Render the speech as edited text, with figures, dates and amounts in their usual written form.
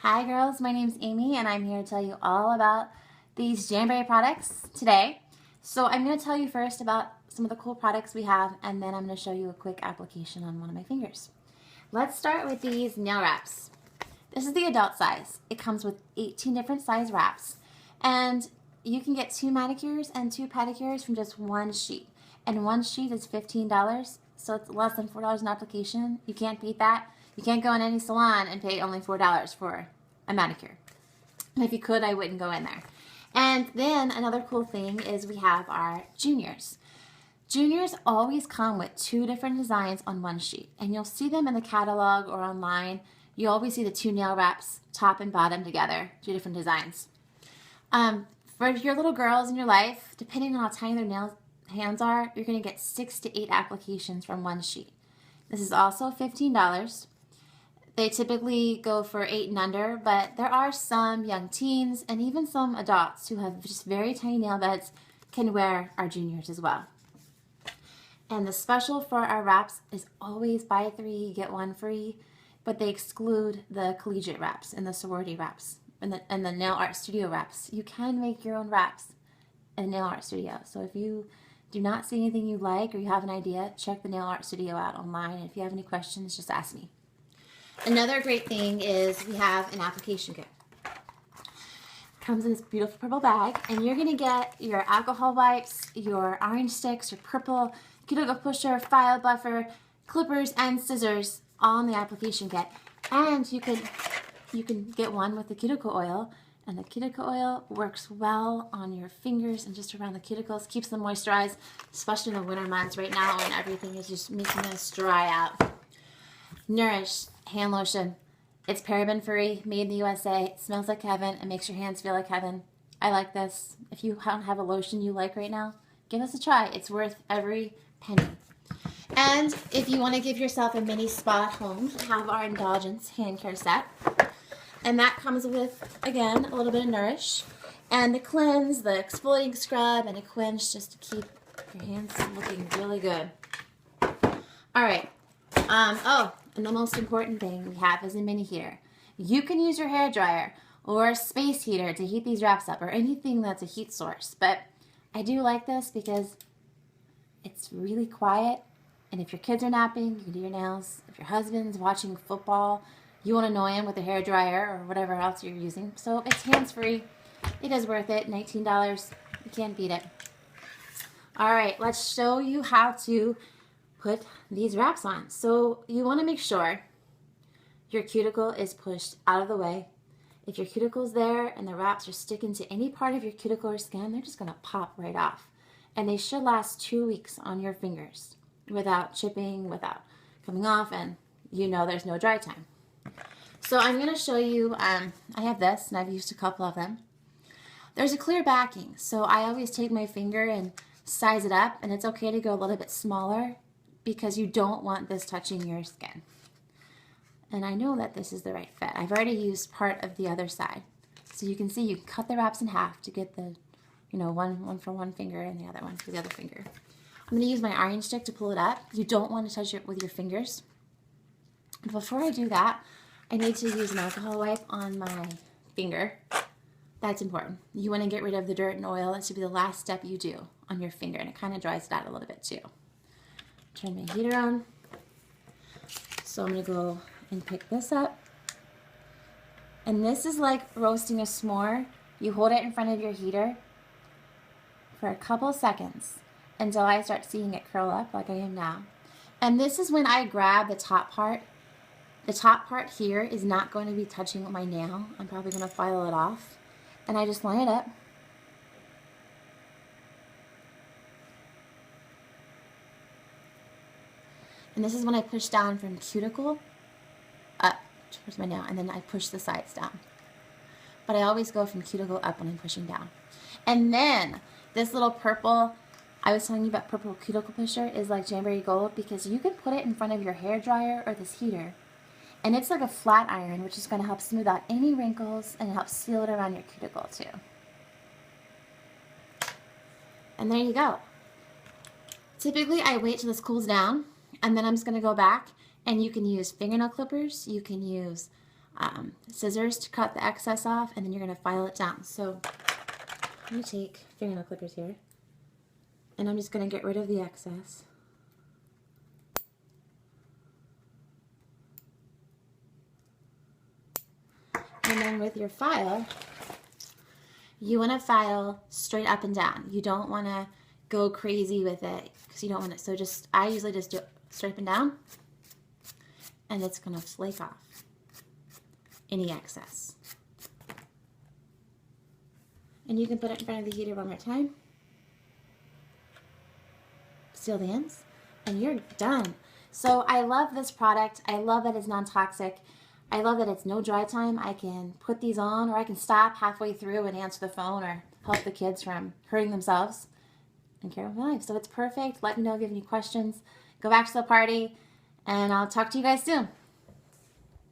Hi girls, my name's Amy and I'm here to tell you all about these Jamberry products today. So I'm going to tell you first about some of the cool products we have, and then I'm going to show you a quick application on one of my fingers. Let's start with these nail wraps. This is the adult size. It comes with 18 different size wraps, and you can get 2 manicures and 2 pedicures from just one sheet. And one sheet is $15, so it's less than $4 an application. You can't beat that. You can't go in any salon and pay only $4 for a manicure. And if you could, I wouldn't go in there. And then another cool thing is we have our juniors. Juniors always come with 2 different designs on one sheet, and you'll see them in the catalog or online. You always see the 2 nail wraps, top and bottom together, 2 different designs. For your little girls in your life, depending on how tiny their hands are, you're going to get 6 to 8 applications from one sheet. This is also $15. They typically go for 8 and under, but there are some young teens and even some adults who have just very tiny nail beds can wear our juniors as well. And the special for our wraps is always buy 3, get 1 free, but they exclude the collegiate wraps and the sorority wraps and the nail art studio wraps. You can make your own wraps in a nail art studio. So if you do not see anything you like or you have an idea, check the nail art studio out online. And if you have any questions, just ask me. Another great thing is we have an application kit. It comes in this beautiful purple bag, and you're going to get your alcohol wipes, your orange sticks, your purple cuticle pusher, file buffer, clippers, and scissors all in the application kit. And you can get one with the cuticle oil, and the cuticle oil works well on your fingers and just around the cuticles, keeps them moisturized, especially in the winter months right now when everything is just making us dry out. Nourish hand lotion. It's paraben free, made in the USA. It smells like heaven. It makes your hands feel like heaven. I like this. If you don't have a lotion you like right now, give us a try. It's worth every penny. And if you want to give yourself a mini spa at home, we have our Indulgence hand care set. And that comes with, again, a little bit of Nourish and the cleanse, the exfoliating scrub, and a quench just to keep your hands looking really good. All right. And the most important thing we have is a mini heater. You can use your hair dryer or a space heater to heat these wraps up, or anything that's a heat source. But I do like this because it's really quiet, and if your kids are napping, you can do your nails. If your husband's watching football, you won't annoy him with a hair dryer or whatever else you're using. So it's hands-free. It is worth it. $19. You can't beat it. All right, let's show you how to put these wraps on. So you want to make sure your cuticle is pushed out of the way. If your cuticle's there and the wraps are sticking to any part of your cuticle or skin, they're just going to pop right off. And they should last 2 weeks on your fingers without chipping, without coming off, and you know there's no dry time. So I'm going to show you, I have this and I've used a couple of them. There's a clear backing, so I always take my finger and size it up, and it's okay to go a little bit smaller because you don't want this touching your skin. And I know that this is the right fit. I've already used part of the other side. So you can see you cut the wraps in half to get the, one for one finger and the other one for the other finger. I'm going to use my orange stick to pull it up. You don't want to touch it with your fingers. Before I do that, I need to use an alcohol wipe on my finger. That's important. You want to get rid of the dirt and oil. That should be the last step you do on your finger, and it kind of dries it out a little bit too. Turn my heater on. So I'm going to go and pick this up. And this is like roasting a s'more. You hold it in front of your heater for a couple seconds until I start seeing it curl up like I am now. And this is when I grab the top part. The top part here is not going to be touching my nail. I'm probably going to file it off. And I just line it up. And this is when I push down from cuticle up towards my nail, and then I push the sides down. But I always go from cuticle up when I'm pushing down. And then this little purple, I was telling you about purple cuticle pusher, is like Jamberry Gold because you can put it in front of your hair dryer or this heater, and it's like a flat iron, which is going to help smooth out any wrinkles and help seal it around your cuticle too. And there you go. Typically I wait till this cools down, and then I'm just going to go back, and you can use fingernail clippers, you can use scissors to cut the excess off, and then you're going to file it down. So I'm going to take fingernail clippers here, and I'm just going to get rid of the excess. And then with your file, you want to file straight up and down. You don't want to go crazy with it because you don't want it. So I usually just do it straight up and down, and it's going to flake off any excess. And you can put it in front of the heater one more time. Seal the ends, and you're done. So I love this product. I love that it's non-toxic. I love that it's no dry time. I can put these on, or I can stop halfway through and answer the phone or help the kids from hurting themselves and care of my life. So it's perfect. Let me know if you have any questions. Go back to the party, and I'll talk to you guys soon.